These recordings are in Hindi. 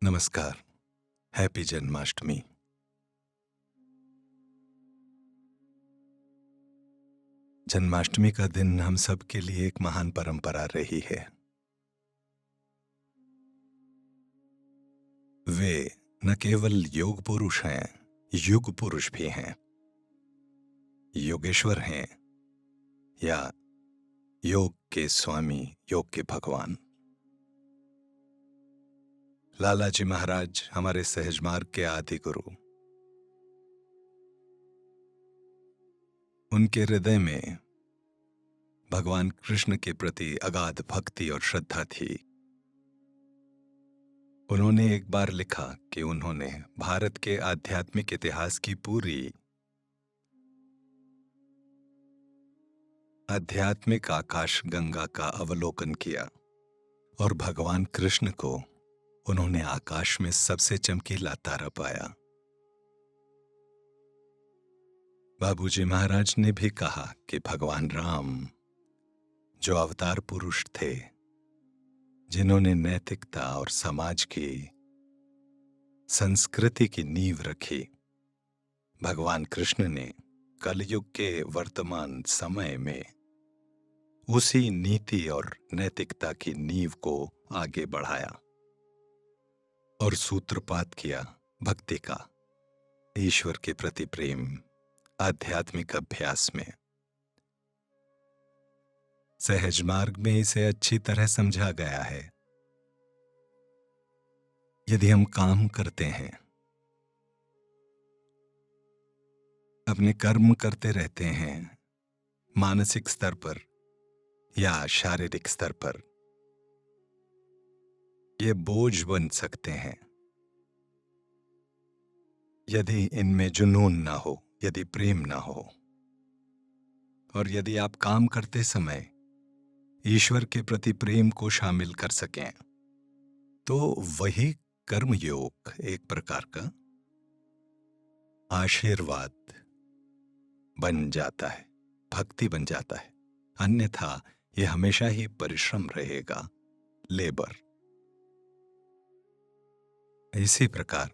नमस्कार। हैप्पी जन्माष्टमी। जन्माष्टमी का दिन हम सब के लिए एक महान परंपरा रही है। वे न केवल योग पुरुष हैं, युग पुरुष भी हैं। योगेश्वर हैं या योग के स्वामी, योग के भगवान। लाला जी महाराज हमारे सहज मार्ग के आदि गुरु। उनके हृदय में भगवान कृष्ण के प्रति अगाध भक्ति और श्रद्धा थी। उन्होंने एक बार लिखा कि उन्होंने भारत के आध्यात्मिक इतिहास की पूरी आध्यात्मिक आकाश गंगा का अवलोकन किया और भगवान कृष्ण को उन्होंने आकाश में सबसे चमकीला तारा पाया। बाबूजी महाराज ने भी कहा कि भगवान राम जो अवतार पुरुष थे, जिन्होंने नैतिकता और समाज की संस्कृति की नींव रखी, भगवान कृष्ण ने कलयुग के वर्तमान समय में उसी नीति और नैतिकता की नींव को आगे बढ़ाया और सूत्रपात किया भक्ति का, ईश्वर के प्रति प्रेम, आध्यात्मिक अभ्यास में। सहज मार्ग में इसे अच्छी तरह समझा गया है। यदि हम काम करते हैं, अपने कर्म करते रहते हैं, मानसिक स्तर पर या शारीरिक स्तर पर, ये बोझ बन सकते हैं यदि इनमें जुनून ना हो, यदि प्रेम ना हो। और यदि आप काम करते समय ईश्वर के प्रति प्रेम को शामिल कर सकें, तो वही कर्म योग एक प्रकार का आशीर्वाद बन जाता है, भक्ति बन जाता है। अन्यथा यह हमेशा ही परिश्रम रहेगा, लेबर। इसी प्रकार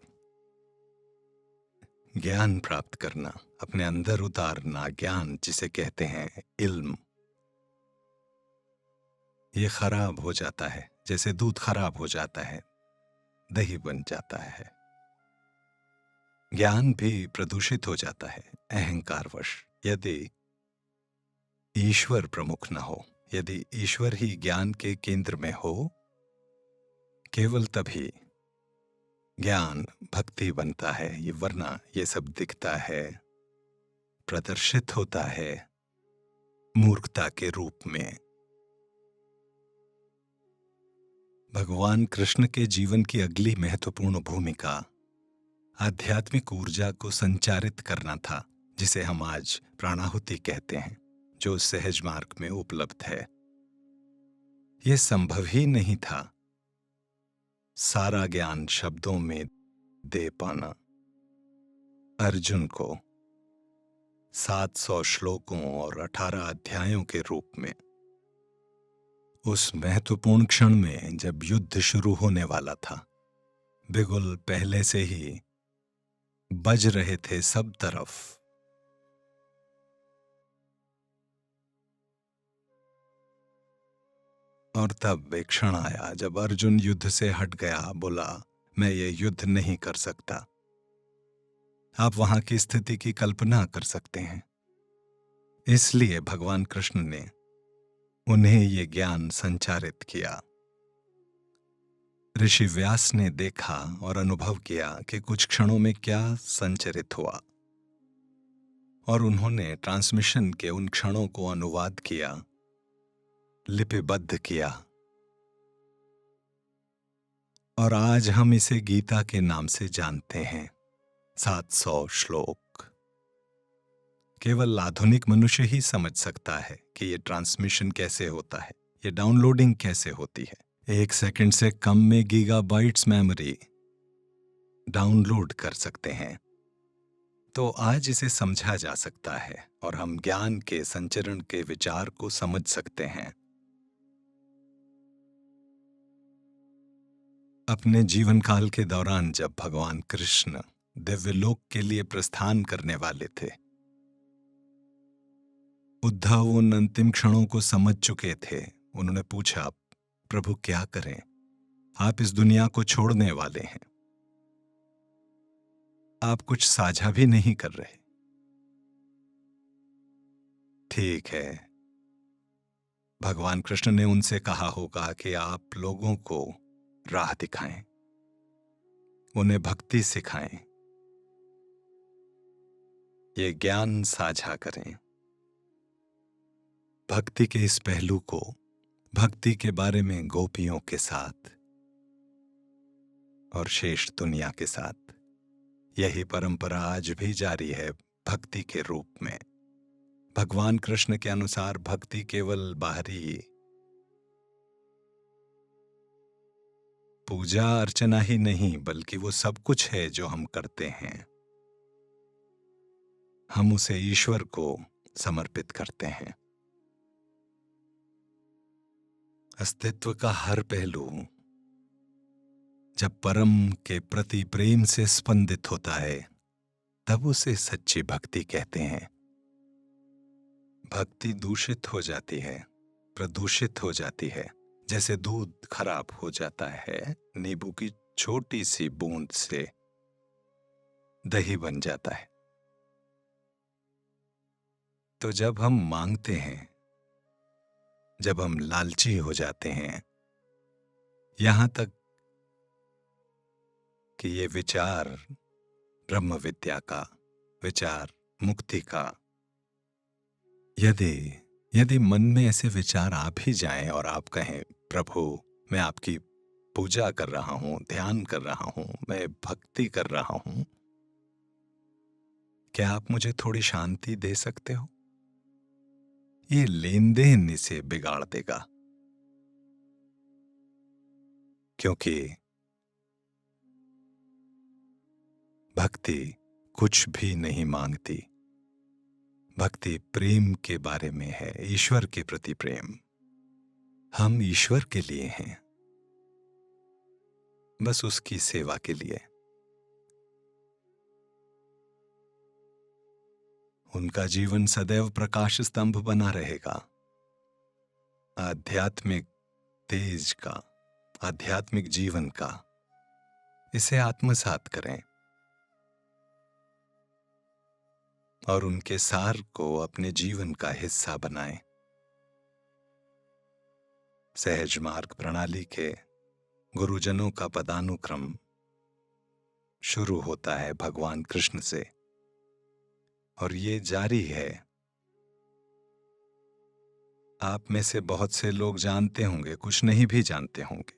ज्ञान प्राप्त करना, अपने अंदर उतारना, ज्ञान जिसे कहते हैं इल्म, ये खराब हो जाता है। जैसे दूध खराब हो जाता है, दही बन जाता है। ज्ञान भी प्रदूषित हो जाता है अहंकारवश। यदि ईश्वर प्रमुख न हो, यदि ईश्वर ही ज्ञान के केंद्र में हो, केवल तभी ज्ञान भक्ति बनता है। ये वरना ये सब दिखता है, प्रदर्शित होता है मूर्खता के रूप में। भगवान कृष्ण के जीवन की अगली महत्वपूर्ण भूमिका आध्यात्मिक ऊर्जा को संचारित करना था, जिसे हम आज प्राणाहुति कहते हैं, जो सहज मार्ग में उपलब्ध है। यह संभव ही नहीं था सारा ज्ञान शब्दों में दे पाना। अर्जुन को 700 श्लोकों और 18 अध्यायों के रूप में उस महत्वपूर्ण क्षण में जब युद्ध शुरू होने वाला था, बिगुल पहले से ही बज रहे थे सब तरफ, और तब एक क्षण आया जब अर्जुन युद्ध से हट गया, बोला मैं ये युद्ध नहीं कर सकता। आप वहां की स्थिति की कल्पना कर सकते हैं। इसलिए भगवान कृष्ण ने उन्हें ये ज्ञान संचारित किया। ऋषि व्यास ने देखा और अनुभव किया कि कुछ क्षणों में क्या संचरित हुआ, और उन्होंने ट्रांसमिशन के उन क्षणों को अनुवाद किया, लिपिबद्ध किया, और आज हम इसे गीता के नाम से जानते हैं। 700 श्लोक। केवल आधुनिक मनुष्य ही समझ सकता है कि ये ट्रांसमिशन कैसे होता है, ये डाउनलोडिंग कैसे होती है। 1 सेकंड से कम में गीगाबाइट्स मेमोरी डाउनलोड कर सकते हैं। तो आज इसे समझा जा सकता है और हम ज्ञान के संचरण के विचार को समझ सकते हैं। अपने जीवन काल के दौरान जब भगवान कृष्ण दिव्यलोक के लिए प्रस्थान करने वाले थे, उद्धव उन अंतिम क्षणों को समझ चुके थे। उन्होंने पूछा, प्रभु क्या करें, आप इस दुनिया को छोड़ने वाले हैं, आप कुछ साझा भी नहीं कर रहे। ठीक है, भगवान कृष्ण ने उनसे कहा होगा कि आप लोगों को राह दिखाएं, उन्हें भक्ति सिखाएं, ये ज्ञान साझा करें। भक्ति के इस पहलू को, भक्ति के बारे में गोपियों के साथ और शेष दुनिया के साथ, यही परंपरा आज भी जारी है भक्ति के रूप में। भगवान कृष्ण के अनुसार भक्ति केवल बाहरी पूजा अर्चना ही नहीं, बल्कि वो सब कुछ है जो हम करते हैं, हम उसे ईश्वर को समर्पित करते हैं। अस्तित्व का हर पहलू जब परम के प्रति प्रेम से स्पंदित होता है, तब उसे सच्ची भक्ति कहते हैं। भक्ति दूषित हो जाती है, प्रदूषित हो जाती है, जैसे दूध खराब हो जाता है, नींबू की छोटी सी बूंद से दही बन जाता है। तो जब हम मांगते हैं, जब हम लालची हो जाते हैं, यहां तक कि ये विचार ब्रह्म विद्या का, विचार मुक्ति का, यदि मन में ऐसे विचार आ भी जाएं और आप कहें, प्रभु मैं आपकी पूजा कर रहा हूं, ध्यान कर रहा हूं, मैं भक्ति कर रहा हूं, क्या आप मुझे थोड़ी शांति दे सकते हो? ये लेन देन इसे बिगाड़ देगा, क्योंकि भक्ति कुछ भी नहीं मांगती। भक्ति प्रेम के बारे में है, ईश्वर के प्रति प्रेम। हम ईश्वर के लिए हैं, बस उसकी सेवा के लिए। उनका जीवन सदैव प्रकाश स्तंभ बना रहेगा। आध्यात्मिक तेज का, आध्यात्मिक जीवन का, इसे आत्मसात करें और उनके सार को अपने जीवन का हिस्सा बनाएं। सहज मार्ग प्रणाली के गुरुजनों का पदानुक्रम शुरू होता है भगवान कृष्ण से, और ये जारी है। आप में से बहुत से लोग जानते होंगे, कुछ नहीं भी जानते होंगे।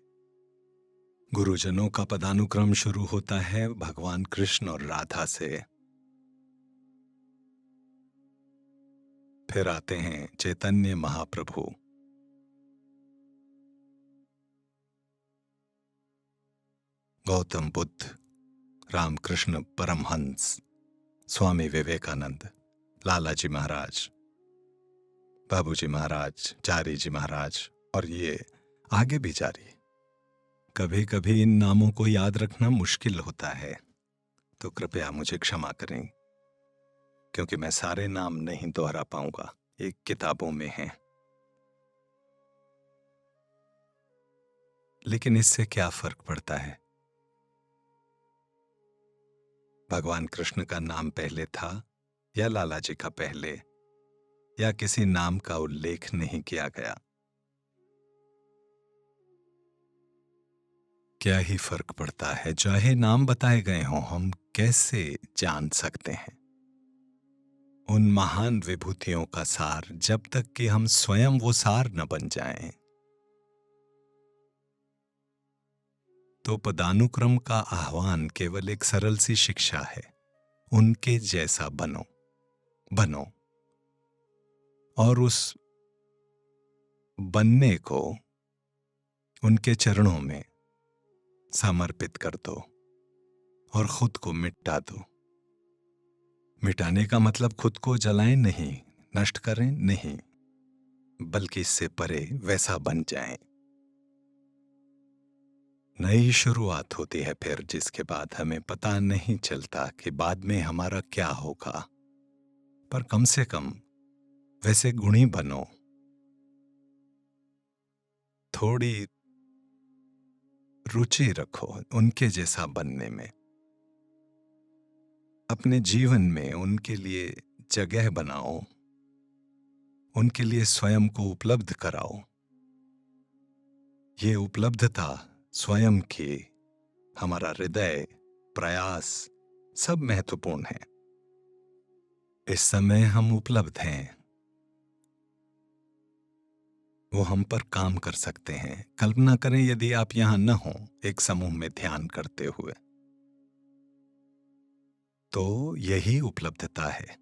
गुरुजनों का पदानुक्रम शुरू होता है भगवान कृष्ण और राधा से, फिर आते हैं चैतन्य महाप्रभु, गौतम बुद्ध, रामकृष्ण परमहंस, स्वामी विवेकानंद, लालाजी महाराज, बाबूजी महाराज, चारी जी महाराज, और ये आगे भी जारी। कभी कभी इन नामों को याद रखना मुश्किल होता है, तो कृपया मुझे क्षमा करें, क्योंकि मैं सारे नाम नहीं दोहरा पाऊंगा, एक किताबों में हैं। लेकिन इससे क्या फर्क पड़ता है? भगवान कृष्ण का नाम पहले था या लालाजी का पहले, या किसी नाम का उल्लेख नहीं किया गया, क्या ही फर्क पड़ता है? चाहे नाम बताए गए हों, हम कैसे जान सकते हैं उन महान विभूतियों का सार, जब तक कि हम स्वयं वो सार न बन जाएं? तो पदानुक्रम का आह्वान केवल एक सरल सी शिक्षा है, उनके जैसा बनो, बनो, और उस बनने को उनके चरणों में समर्पित कर दो और खुद को मिटा दो। मिटाने का मतलब खुद को जलाएं नहीं, नष्ट करें नहीं, बल्कि इससे परे वैसा बन जाएं नई शुरुआत होती है फिर, जिसके बाद हमें पता नहीं चलता कि बाद में हमारा क्या होगा। पर कम से कम वैसे गुणी बनो, थोड़ी रुचि रखो उनके जैसा बनने में, अपने जीवन में उनके लिए जगह बनाओ, उनके लिए स्वयं को उपलब्ध कराओ। ये उपलब्धता स्वयं की, हमारा हृदय, प्रयास सब महत्वपूर्ण है। इस समय हम उपलब्ध हैं, वो हम पर काम कर सकते हैं। कल्पना करें यदि आप यहां न हो एक समूह में ध्यान करते हुए, तो यही उपलब्धता है।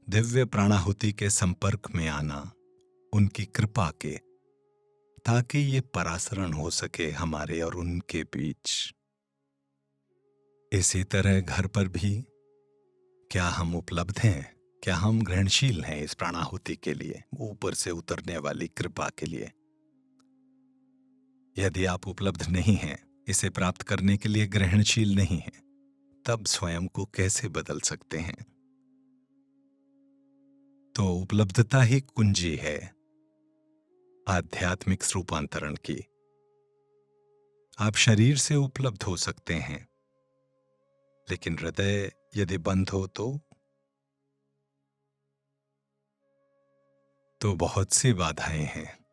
दिव्य प्राणाहुति के संपर्क में आना, उनकी कृपा के, ताकि ये परासरण हो सके हमारे और उनके बीच। इसी तरह घर पर भी क्या हम उपलब्ध हैं? क्या हम ग्रहणशील हैं इस प्राणाहुति के लिए, ऊपर से उतरने वाली कृपा के लिए? यदि आप उपलब्ध नहीं हैं, इसे प्राप्त करने के लिए ग्रहणशील नहीं हैं, तब स्वयं को कैसे बदल सकते हैं? तो उपलब्धता ही कुंजी है आध्यात्मिक रूपांतरण की। आप शरीर से उपलब्ध हो सकते हैं, लेकिन हृदय यदि बंद हो तो बहुत सी बाधाएं हैं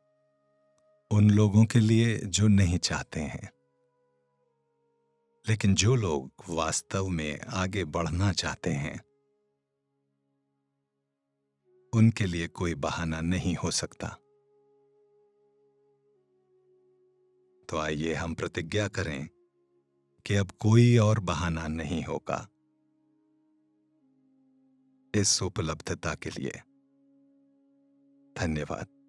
उन लोगों के लिए जो नहीं चाहते हैं। लेकिन जो लोग वास्तव में आगे बढ़ना चाहते हैं, उनके लिए कोई बहाना नहीं हो सकता। तो आइए हम प्रतिज्ञा करें कि अब कोई और बहाना नहीं होगा इस उपलब्धता के लिए। धन्यवाद।